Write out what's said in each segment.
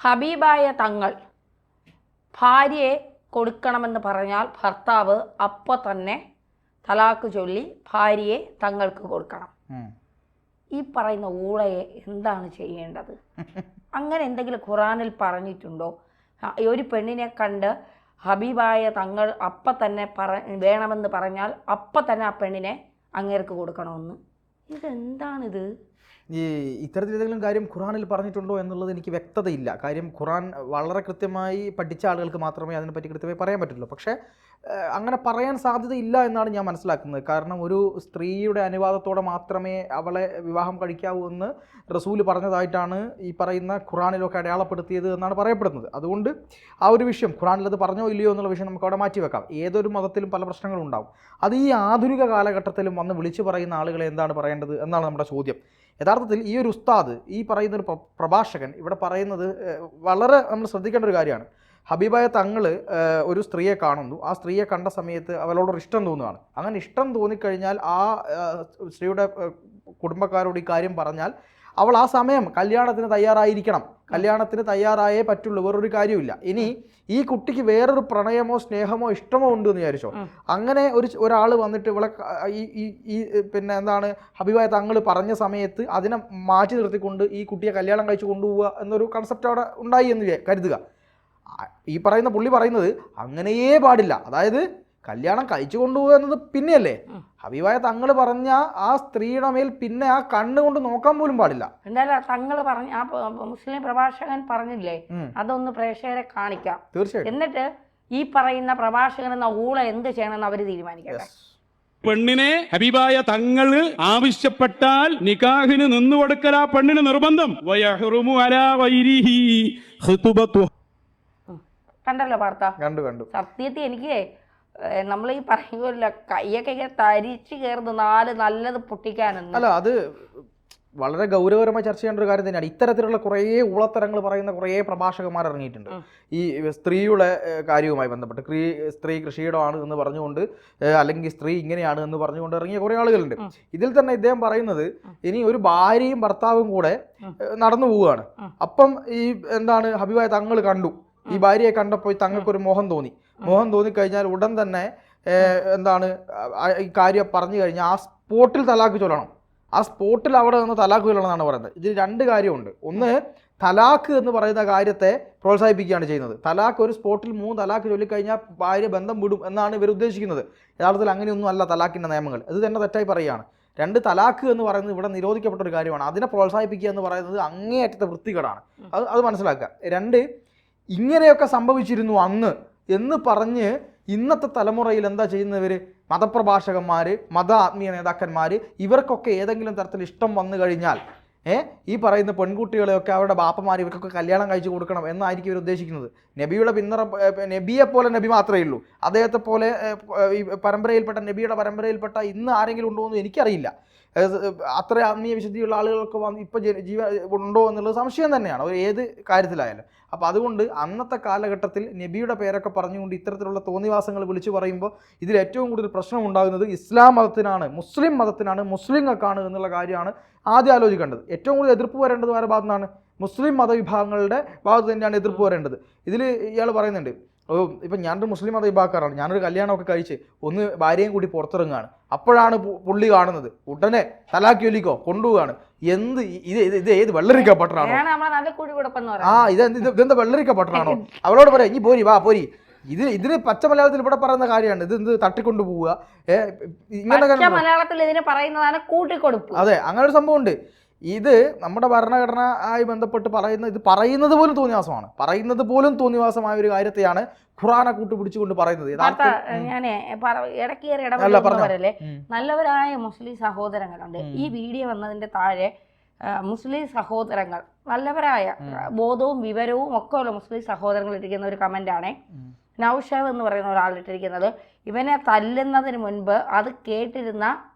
ഹബീബായ തങ്ങൾ ഭാര്യയെ കൊടുക്കണമെന്ന് പറഞ്ഞാൽ ഭർത്താവ് അപ്പോൾ തന്നെ തലാക്ക് ചൊല്ലി ഭാര്യയെ തങ്ങൾക്ക് കൊടുക്കണം. ഈ പറയുന്ന ഊളയെ എന്താണ് ചെയ്യേണ്ടത്? അങ്ങനെ എന്തെങ്കിലും ഖുറാനിൽ പറഞ്ഞിട്ടുണ്ടോ? ഒരു പെണ്ണിനെ കണ്ട് ഹബീബായ തങ്ങൾ അപ്പം തന്നെ വേണമെന്ന് പറഞ്ഞാൽ അപ്പം തന്നെ ആ പെണ്ണിനെ അങ്ങേർക്ക് കൊടുക്കണമെന്ന്. ഇതെന്താണിത്? ഇത്തരത്തിൽ ഏതെങ്കിലും കാര്യം ഖുറാനിൽ പറഞ്ഞിട്ടുണ്ടോ എന്നുള്ളത് എനിക്ക് വ്യക്തതയില്ല. കാര്യം ഖുറാൻ വളരെ കൃത്യമായി പഠിച്ച ആളുകൾക്ക് മാത്രമേ അതിനെപ്പറ്റി കൃത്യമായി പറയാൻ പറ്റുള്ളൂ. പക്ഷേ അങ്ങനെ പറയാൻ സാധ്യതയില്ല എന്നാണ് ഞാൻ മനസ്സിലാക്കുന്നത്. കാരണം ഒരു സ്ത്രീയുടെ അനുവാദത്തോടെ മാത്രമേ അവളെ വിവാഹം കഴിക്കാവൂ എന്ന് റസൂല് പറഞ്ഞതായിട്ടാണ് ഈ പറയുന്ന ഖുറാനിലൊക്കെ അടയാളപ്പെടുത്തിയത് എന്നാണ് പറയപ്പെടുന്നത്. അതുകൊണ്ട് ആ ഒരു വിഷയം ഖുറാനിൽ അത് പറഞ്ഞോ ഇല്ലയോ എന്നുള്ള വിഷയം നമുക്ക് അവിടെ മാറ്റിവെക്കാം. ഏതൊരു മതത്തിലും പല പ്രശ്നങ്ങളും ഉണ്ടാവും. അത് ഈ ആധുനിക കാലഘട്ടത്തിലും വന്ന് വിളിച്ചു പറയുന്ന ആളുകളെ എന്താണ് പറയേണ്ടത് എന്നാണ് നമ്മുടെ ചോദ്യം. യഥാർത്ഥത്തിൽ ഈ ഒരു ഉസ്താദ്, ഈ പറയുന്നൊരു പ്രഭാഷകൻ ഇവിടെ പറയുന്നത് വളരെ നമ്മൾ ശ്രദ്ധിക്കേണ്ട ഒരു കാര്യമാണ്. ഹബീബായ തങ്ങൾ ഒരു സ്ത്രീയെ കാണുന്നു. ആ സ്ത്രീയെ കണ്ട സമയത്ത് അവളോടൊരു ഇഷ്ടം തോന്നുകയാണ്. അങ്ങനെ ഇഷ്ടം തോന്നിക്കഴിഞ്ഞാൽ ആ സ്ത്രീയുടെ കുടുംബക്കാരോട് ഈ കാര്യം പറഞ്ഞാൽ അവൾ ആ സമയം കല്യാണത്തിന് തയ്യാറായിരിക്കണം. കല്യാണത്തിന് തയ്യാറായേ പറ്റുള്ളൂ, വേറൊരു കാര്യമില്ല. ഇനി ഈ കുട്ടിക്ക് വേറൊരു പ്രണയമോ സ്നേഹമോ ഇഷ്ടമോ ഉണ്ട് എന്ന് വിചാരിച്ചോ, അങ്ങനെ ഒരാൾ വന്നിട്ട് ഇവിടെ ഈ പിന്നെ എന്താണ് ഹബീബായ തങ്ങൾ പറഞ്ഞ സമയത്ത് അതിനെ മാറ്റി നിർത്തിക്കൊണ്ട് ഈ കുട്ടിയെ കല്യാണം കഴിച്ച് കൊണ്ടുപോവുക എന്നൊരു കൺസെപ്റ്റ് അവിടെ ഉണ്ടായി എന്ന് കരുതുക. ഈ പറയുന്ന പുള്ളി പറയുന്നത് അങ്ങനെയേ പാടില്ല. അതായത് കല്യാണം കഴിച്ചു കൊണ്ടുപോകുക എന്നത് പിന്നെയല്ലേ. ഹബീബായ തങ്ങൾ പറഞ്ഞ ആ സ്ത്രീയുടെ മേൽ പിന്നെ ആ കണ്ണുകൊണ്ട് നോക്കാൻ പോലും പാടില്ല. എന്തായാലും തങ്ങൾ പറഞ്ഞ ആ മുസ്ലിം പ്രഭാഷകൻ പറഞ്ഞില്ലേ, അതൊന്ന് പ്രേക്ഷകരെ കാണിക്കാം തീർച്ചയായും. എന്നിട്ട് ഈ പറയുന്ന പ്രഭാഷകൻ എന്ന ഊള എന്ത് ചെയ്യണമെന്ന് അവർ തീരുമാനിക്കട്ടെ. പെണ്ണിനെ ഹബീബായ തങ്ങള് ആവശ്യപ്പെട്ടാൽ നിക്കാഹിന് നിന്നു കൊടുക്കൽ ആ പെണ്ണിന് നിർബന്ധം. കണ്ടല്ലോ വാർത്ത? കണ്ടു. സത്യത്തിൽ എനിക്ക് നമ്മൾ ഈ പറയുമല്ലോ കയ്യൊക്കെ തരിച്ചു കയറുന്നു നല്ലത് പൊട്ടിക്കാനെന്ന്. അല്ല, അത് വളരെ ഗൗരവകരമായി ചർച്ച ചെയ്യേണ്ട ഒരു കാര്യം തന്നെയാണ്. ഇത്തരത്തിലുള്ള കുറേ ഊളത്തരങ്ങൾ പറയുന്ന കുറേ പ്രഭാഷകന്മാർ ഇറങ്ങിയിട്ടുണ്ട് ഈ സ്ത്രീയുടെ കാര്യവുമായി ബന്ധപ്പെട്ട്. സ്ത്രീ കൃഷിയിടമാണ് എന്ന് പറഞ്ഞുകൊണ്ട്, അല്ലെങ്കിൽ സ്ത്രീ ഇങ്ങനെയാണ് എന്ന് പറഞ്ഞുകൊണ്ട് ഇറങ്ങിയ കുറേ ആളുകളുണ്ട്. ഇതിൽ തന്നെ ഇദ്ദേഹം പറയുന്നത് ഇനി ഒരു ഭാര്യയും ഭർത്താവും കൂടെ നടന്നു പോവുകയാണ്. അപ്പം ഈ എന്താണ് ഹബീബായ തങ്ങൾ കണ്ടു, ഈ ഭാര്യയെ കണ്ടപ്പോൾ തങ്ങൾക്കൊരു മോഹം തോന്നിക്കഴിഞ്ഞാൽ ഉടൻ തന്നെ എന്താണ് ഈ കാര്യം പറഞ്ഞു കഴിഞ്ഞാൽ ആ സ്പോട്ടിൽ തലാക്ക് ചൊല്ലണം. ആ സ്പോട്ടിൽ അവിടെ നിന്ന് തലാക്ക് ചൊല്ലണം എന്നാണ് പറയുന്നത്. ഇതിൽ രണ്ട് കാര്യമുണ്ട്. ഒന്ന്, തലാക്ക് എന്ന് പറയുന്ന കാര്യത്തെ പ്രോത്സാഹിപ്പിക്കുകയാണ് ചെയ്യുന്നത്. തലാക്ക് ഒരു സ്പോട്ടിൽ 3 തലാക്ക് ചൊല്ലിക്കഴിഞ്ഞാൽ ഭാര്യ ബന്ധം വിടും എന്നാണ് ഇവർ ഉദ്ദേശിക്കുന്നത്. യഥാർത്ഥത്തിൽ അങ്ങനെയൊന്നും അല്ല തലാക്കിൻ്റെ നിയമങ്ങൾ. ഇത് തന്നെ തെറ്റായി പറയുകയാണ്. 2, തലാക്ക് എന്ന് പറയുന്നത് ഇവിടെ നിരോധിക്കപ്പെട്ട ഒരു കാര്യമാണ്. അതിനെ പ്രോത്സാഹിപ്പിക്കുക എന്ന് പറയുന്നത് അങ്ങേയറ്റത്തെ വൃത്തികേടാണ്. അത് മനസ്സിലാക്കുക. 2, ഇങ്ങനെയൊക്കെ സംഭവിച്ചിരുന്നു അന്ന് എന്ന് പറഞ്ഞ് ഇന്നത്തെ തലമുറയിൽ എന്താ ചെയ്യുന്നവർ? മതപ്രഭാഷകന്മാർ, മത ആത്മീയ നേതാക്കന്മാർ, ഇവർക്കൊക്കെ ഏതെങ്കിലും തരത്തിൽ ഇഷ്ടം വന്നു കഴിഞ്ഞാൽ ഈ പറയുന്ന പെൺകുട്ടികളെയൊക്കെ അവരുടെ ബാപ്പമാർ ഇവർക്കൊക്കെ കല്യാണം കഴിച്ചു കൊടുക്കണം എന്നായിരിക്കും ഇവർ ഉദ്ദേശിക്കുന്നത്. നബിയുടെ നബിയെ പോലെ നബി മാത്രമേ ഉള്ളൂ. അദ്ദേഹത്തെ പോലെ ഈ പരമ്പരയിൽപ്പെട്ട നബിയുടെ പരമ്പരയിൽപ്പെട്ട ഇന്ന് ആരെങ്കിലും ഉണ്ടോ എന്ന് എനിക്കറിയില്ല. അത്ര ആത്മീയ വിശുദ്ധിയുള്ള ആളുകൾക്ക് ഇപ്പോൾ ഉണ്ടോ എന്നുള്ളത് സംശയം തന്നെയാണ് ഏത് കാര്യത്തിലായാലും. അപ്പോൾ അതുകൊണ്ട് അന്നത്തെ കാലഘട്ടത്തിൽ നബിയുടെ പേരൊക്കെ പറഞ്ഞുകൊണ്ട് ഇത്തരത്തിലുള്ള തോന്നിവാസങ്ങൾ വിളിച്ചു പറയുമ്പോൾ ഇതിൽ ഏറ്റവും കൂടുതൽ പ്രശ്നം ഉണ്ടാകുന്നത് ഇസ്ലാം മതത്തിനാണ്, മുസ്ലിം മതത്തിനാണ്, മുസ്ലിങ്ങൾക്കാണ് എന്നുള്ള കാര്യമാണ് ആദ്യം ആലോചിക്കേണ്ടത്. ഏറ്റവും കൂടുതൽ എതിർപ്പ് വരേണ്ടത് ആരുടെ ഭാഗത്തു നിന്നാണ്? മുസ്ലിം മതവിഭാഗങ്ങളുടെ ഭാഗത്ത് തന്നെയാണ് എതിർപ്പ് വരേണ്ടത്. ഇതിൽ ഇയാൾ പറയുന്നുണ്ട്, ഇപ്പം ഞാനൊരു മുസ്ലിം മത വിഭാഗക്കാരാണ്, ഞാനൊരു കല്യാണമൊക്കെ കഴിച്ച് ഒന്ന് ഭാര്യയും കൂടി പുറത്തിറങ്ങുകയാണ്. അപ്പോഴാണ് പുള്ളി കാണുന്നത് ഉടനെ തലാക്ക് ചൊല്ലിക്കോ കൊണ്ടുപോവുകയാണ്. ഇത് ഏത് വെള്ളരിക്ക പട്ടണാണോ? ഇതെന്താ വെള്ളരിക്ക പട്ടണാണോ? അവളോട് പറയാം ഇനി പോരി. ഇതിന് പച്ച മലയാളത്തിൽ ഇവിടെ പറയുന്ന കാര്യമാണ്. ഇത് തട്ടിക്കൊണ്ടു പോവുക, ഇങ്ങനെ മലയാളത്തിൽ ഇതിനെ പറയുന്നതാണ് കൂട്ടിക്കൊടുപ്പ്. അതെ, അങ്ങനെ ഒരു സംഭവം ഉണ്ട്. ഇത് നമ്മുടെ ഭരണഘടന ആയി ബന്ധപ്പെട്ട് പറയുന്നത് പോലും തോന്നിവാസമായ ഒരു കാര്യത്തെയാണ് ഖുറാനെ കൂട്ടുപിടിച്ചുകൊണ്ട് പറയുന്നത്. ഞാൻ ഇടയ്ക്ക് ഇടപെടലേ, നല്ലവരായ മുസ്ലിം സഹോദരങ്ങളുണ്ട്. ഈ വീഡിയോ വന്നതിന്റെ താഴെ മുസ്ലിം സഹോദരങ്ങൾ, നല്ലവരായ ബോധവും വിവരവും ഒക്കെ ഉള്ള മുസ്ലിം സഹോദരങ്ങൾ ഇട്ടിരിക്കുന്ന ഒരു കമന്റാണ് നൗഷാദ് എന്ന് പറയുന്ന ഒരാളിട്ടിരിക്കുന്നത്. ഇവനെ തല്ലുന്നതിന് മുൻപ് അത് കേട്ടിരുന്ന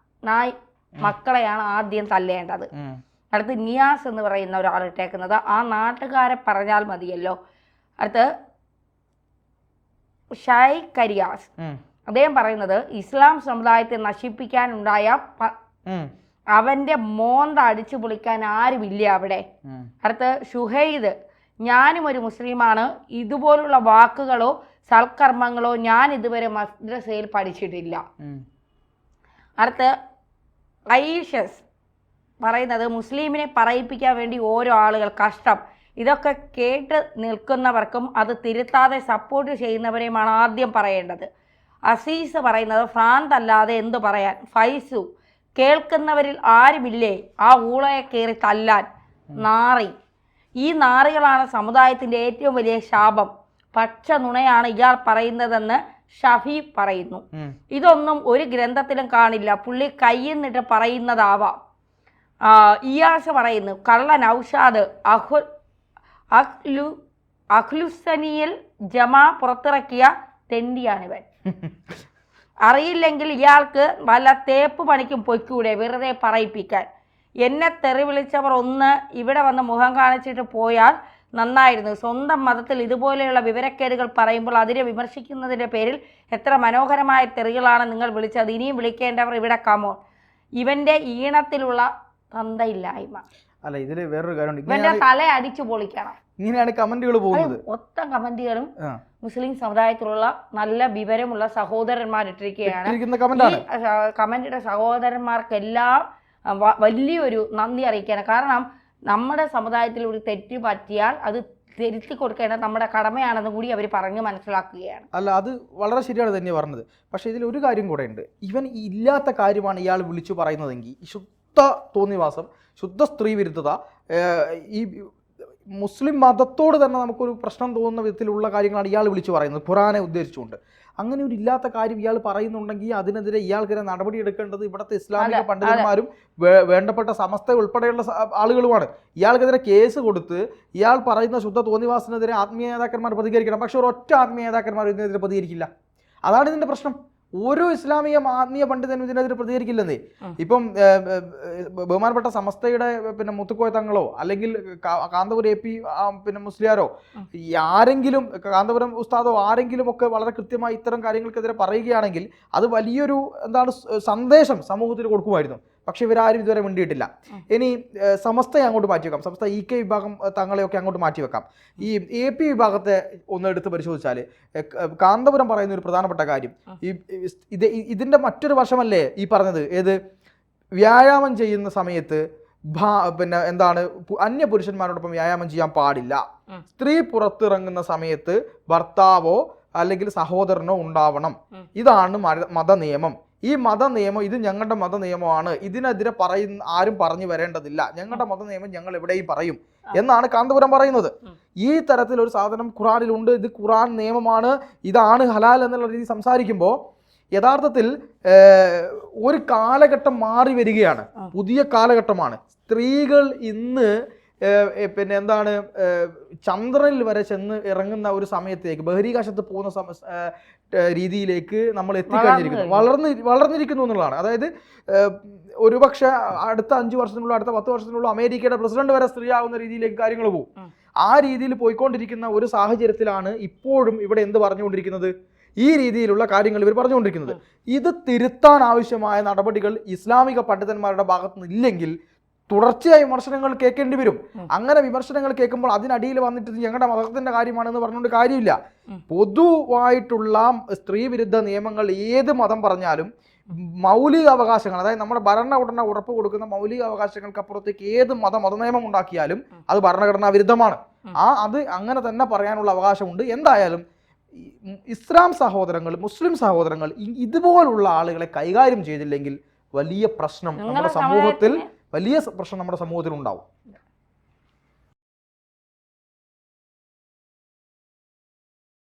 നായ് മക്കളെയാണ് ആദ്യം തല്ലേണ്ടത്. അടുത്ത് നിയാസ് എന്ന് പറയുന്ന ഒരാളിട്ടേക്കുന്നത് ആ നാട്ടുകാരെ പറഞ്ഞാൽ മതിയല്ലോ. അടുത്ത് ഷായ് കരിയാസ്, അദ്ദേഹം പറയുന്നത് ഇസ്ലാം സമുദായത്തെ നശിപ്പിക്കാനുണ്ടായ അവന്റെ മോന്ത അടിച്ചു പൊളിക്കാൻ ആരുമില്ല അവിടെ. അടുത്ത് ഷുഹൈദ്, ഞാനും ഒരു മുസ്ലിമാണ്, ഇതുപോലുള്ള വാക്കുകളോ സൽക്കർമ്മങ്ങളോ ഞാൻ ഇതുവരെ മദ്രസയിൽ പഠിച്ചിട്ടില്ല. അടുത്ത് ഐഷസ് പറയുന്നത് മുസ്ലിമിനെ പറയിപ്പിക്കാൻ വേണ്ടി ഓരോ ആളുകൾ കഷ്ടം. ഇതൊക്കെ കേട്ട് നിൽക്കുന്നവർക്കും അത് തിരുത്താതെ സപ്പോർട്ട് ചെയ്യുന്നവരെയുമാണ് ആദ്യം പറയേണ്ടത്. അസീസ് പറയുന്നത് ഭ്രാന്തല്ലാതെ എന്തു പറയാൻ. ഫൈസു കേൾക്കുന്നവരിൽ ആരുമില്ലേ ആ ഊളയെ കയറി തല്ലാൻ. നാറി, ഈ നാറികളാണ് സമുദായത്തിൻ്റെ ഏറ്റവും വലിയ ശാപം. പച്ച നുണയാണ് ഇയാൾ പറയുന്നതെന്ന് ഷഫി പറയുന്നു. ഇതൊന്നും ഒരു ഗ്രന്ഥത്തിലും കാണില്ല, പുള്ളി കയ്യിന്നിട്ട് പറയുന്നതാവാം. ഇയാസ് പറയുന്നു കള്ള നൗഷാദ് അഖ്ലുസനിയിൽ ജമാ പുറത്തിറക്കിയ തെണ്ടിയാണിവൻ. അറിയില്ലെങ്കിൽ ഇയാൾക്ക് വല്ല തേപ്പ് പണിക്കും പൊയ്ക്കൂടെ വെറുതെ പറയിപ്പിക്കാൻ. എന്നെ തെറി വിളിച്ചവർ ഒന്ന് ഇവിടെ വന്ന് മുഖം കാണിച്ചിട്ട് പോയാൽ നന്നായിരുന്നു. സ്വന്തം മതത്തിൽ ഇതുപോലെയുള്ള വിവരക്കേടുകൾ പറയുമ്പോൾ അതിനെ വിമർശിക്കുന്നതിൻ്റെ പേരിൽ എത്ര മനോഹരമായ തെറികളാണ് നിങ്ങൾ വിളിച്ചത്. ഇനിയും വിളിക്കേണ്ടവർ ഇവിടെ കമോൺ. ഇവൻ്റെ ഈണത്തിലുള്ള തന്തയില്ലായ്മ. അല്ല, ഇതിൽ വേറൊരു കാര്യമുണ്ട്. ഇവന്റെ തല അടിച്ചു പൊളിക്കണം. ഇങ്ങനെയാണ് കമന്റുകൾ പോകുന്നത്. മൊത്തം കമന്റുകളും മുസ്ലിം സമുദായത്തിലുള്ള നല്ല വിവരമുള്ള സഹോദരന്മാരിട്ടിരിക്കുകയാണ്. കമന്റിയുടെ സഹോദരന്മാർക്കെല്ലാം വലിയൊരു നന്ദി അറിയിക്കുകയാണ്. കാരണം നമ്മുടെ സമുദായത്തിൽ ഒരു തെറ്റ് പറ്റിയാൽ അത് തിരുത്തി കൊടുക്കേണ്ടത് നമ്മുടെ കടമയാണെന്ന് കൂടി അവർ പറഞ്ഞ് മനസ്സിലാക്കുകയാണ്. അല്ല, അത് വളരെ ശരിയാണ് തന്നെ പറഞ്ഞത്. പക്ഷേ ഇതിൽ ഒരു കാര്യം കൂടെ ഉണ്ട്. ഇവൻ ഇല്ലാത്ത കാര്യമാണ് ഇയാൾ വിളിച്ചു പറയുന്നതെങ്കിൽ ശുദ്ധ തോന്നിവാസം, ശുദ്ധ സ്ത്രീ വിരുദ്ധത, ഈ മുസ്ലിം മതത്തോട് തന്നെ നമുക്കൊരു പ്രശ്നം തോന്നുന്ന വിധത്തിലുള്ള കാര്യങ്ങളാണ് ഇയാൾ വിളിച്ചു പറയുന്നത് ഖുറാനെ ഉദ്ദേശിച്ചുകൊണ്ട്. അങ്ങനെ ഒരു ഇല്ലാത്ത കാര്യം ഇയാൾ പറയുന്നുണ്ടെങ്കിൽ അതിനെതിരെ ഇയാൾക്കെതിരെ നടപടിയെടുക്കേണ്ടത് ഇവിടുത്തെ ഇസ്ലാമിക പണ്ഡിതന്മാരും വേണ്ടപ്പെട്ട സമസ്ത ഉൾപ്പെടെയുള്ള ആളുകളുമാണ്. ഇയാൾക്കെതിരെ കേസ് കൊടുത്ത് ഇയാൾ പറയുന്ന ശുദ്ധ തോന്നിവാസനെതിരെ ആത്മീയ നേതാക്കന്മാർ പ്രതികരിക്കണം. പക്ഷെ ഒരൊറ്റ ആത്മീയ നേതാക്കന്മാർ ഇതിനെതിരെ പ്രതികരിക്കില്ല. അതാണ് ഇതിൻ്റെ പ്രശ്നം. ഓരോ ഇസ്ലാമിക ആത്മീയ പണ്ഡിതനും ഇതിനെതിരെ പ്രതികരിക്കില്ലെന്നേ. ഇപ്പം ബഹുമാനപ്പെട്ട സമസ്തയുടെ പിന്നെ മുത്തുക്കോയ തങ്ങളോ അല്ലെങ്കിൽ കാന്തപുരം AP പിന്നെ മുസ്ലിയാരോ ആരെങ്കിലും കാന്തപുരം ഉസ്താദോ ആരെങ്കിലും ഒക്കെ വളരെ കൃത്യമായി ഇത്തരം കാര്യങ്ങൾക്കെതിരെ പറയുകയാണെങ്കിൽ അത് വലിയൊരു സന്ദേശം സമൂഹത്തിന് കൊടുക്കുമായിരുന്നു. പക്ഷെ ഇവരാരും ഇതുവരെ മിണ്ടിയിട്ടില്ല. ഇനി സമസ്തയെ അങ്ങോട്ട് മാറ്റിവെക്കാം, സമസ്ത EK വിഭാഗം തങ്ങളെയൊക്കെ അങ്ങോട്ട് മാറ്റിവെക്കാം. ഈ AP വിഭാഗത്തെ ഒന്ന് എടുത്ത് പരിശോധിച്ചാൽ കാന്തപുരം പറയുന്ന ഒരു പ്രധാനപ്പെട്ട കാര്യം, ഇതിൻ്റെ മറ്റൊരു വശമല്ലേ ഈ പറഞ്ഞത്, ഏത് വ്യായാമം ചെയ്യുന്ന സമയത്ത് പിന്നെ അന്യ പുരുഷന്മാരോടൊപ്പം വ്യായാമം ചെയ്യാൻ പാടില്ല. സ്ത്രീ പുറത്തിറങ്ങുന്ന സമയത്ത് ഭർത്താവോ അല്ലെങ്കിൽ സഹോദരനോ ഉണ്ടാവണം. ഇതാണ് മതനിയമം. ഈ മതനിയമം ഇത് ഞങ്ങളുടെ മതനിയമമാണ്, ഇതിനെതിരെ ആരും പറഞ്ഞു വരേണ്ടതില്ല, ഞങ്ങളുടെ മതനിയമം ഞങ്ങൾ എവിടെയും പറയും എന്നാണ് കാന്തപുരം പറയുന്നത്. ഈ തരത്തിലൊരു സാധനം ഖുറാനിലുണ്ട്, ഇത് ഖുറാൻ നിയമമാണ്, ഇതാണ് ഹലാൽ എന്നുള്ള രീതി സംസാരിക്കുമ്പോൾ യഥാർത്ഥത്തിൽ ഒരു കാലഘട്ടം മാറി വരികയാണ്, പുതിയ കാലഘട്ടമാണ്. സ്ത്രീകൾ ഇന്ന് പിന്നെ ചന്ദ്രനിൽ വരെ ചെന്ന് ഇറങ്ങുന്ന ഒരു സമയത്തേക്ക് ബഹിരീകാശത്ത് പോകുന്ന രീതിയിലേക്ക് നമ്മൾ എത്തിക്കഴിഞ്ഞിരിക്കുന്നു, വളർന്നിരിക്കുന്നു എന്നുള്ളതാണ്. അതായത് ഒരുപക്ഷെ അടുത്ത 5 വർഷത്തിനുള്ള അടുത്ത 10 വർഷത്തിനുള്ള അമേരിക്കയുടെ പ്രസിഡന്റ് വരെ സ്ത്രീ ആവുന്ന രീതിയിലേക്ക് കാര്യങ്ങൾ പോകും. ആ രീതിയിൽ പോയിക്കൊണ്ടിരിക്കുന്ന ഒരു സാഹചര്യത്തിലാണ് ഇപ്പോഴും ഇവിടെ എന്ത് പറഞ്ഞുകൊണ്ടിരിക്കുന്നത്, ഈ രീതിയിലുള്ള കാര്യങ്ങൾ ഇവർ പറഞ്ഞുകൊണ്ടിരിക്കുന്നത്. ഇത് തിരുത്താൻ ആവശ്യമായ നടപടികൾ ഇസ്ലാമിക പണ്ഡിതന്മാരുടെ ഭാഗത്തു നിന്നില്ലെങ്കിൽ തുടർച്ചയായി വിമർശനങ്ങൾ കേൾക്കേണ്ടി വരും. അങ്ങനെ വിമർശനങ്ങൾ കേൾക്കുമ്പോൾ അതിനടിയിൽ വന്നിട്ട് ഞങ്ങളുടെ മതത്തിന്റെ കാര്യമാണെന്ന് പറഞ്ഞുകൊണ്ട് കാര്യമില്ല. പൊതുവായിട്ടുള്ള സ്ത്രീ വിരുദ്ധ നിയമങ്ങൾ ഏത് മതം പറഞ്ഞാലും മൗലിക അവകാശങ്ങൾ, അതായത് നമ്മുടെ ഭരണഘടന ഉറപ്പ് കൊടുക്കുന്ന മൗലിക അവകാശങ്ങൾക്കപ്പുറത്തേക്ക് ഏത് മതനിയമം ഉണ്ടാക്കിയാലും അത് ഭരണഘടനാ വിരുദ്ധമാണ്. അത് അങ്ങനെ തന്നെ പറയാനുള്ള അവകാശമുണ്ട്. എന്തായാലും ഇസ്ലാം സഹോദരങ്ങൾ, മുസ്ലിം സഹോദരങ്ങൾ ഇതുപോലുള്ള ആളുകളെ കൈകാര്യം ചെയ്തില്ലെങ്കിൽ വലിയ പ്രശ്നം നമ്മുടെ സമൂഹത്തിൽ ഉണ്ടാവും.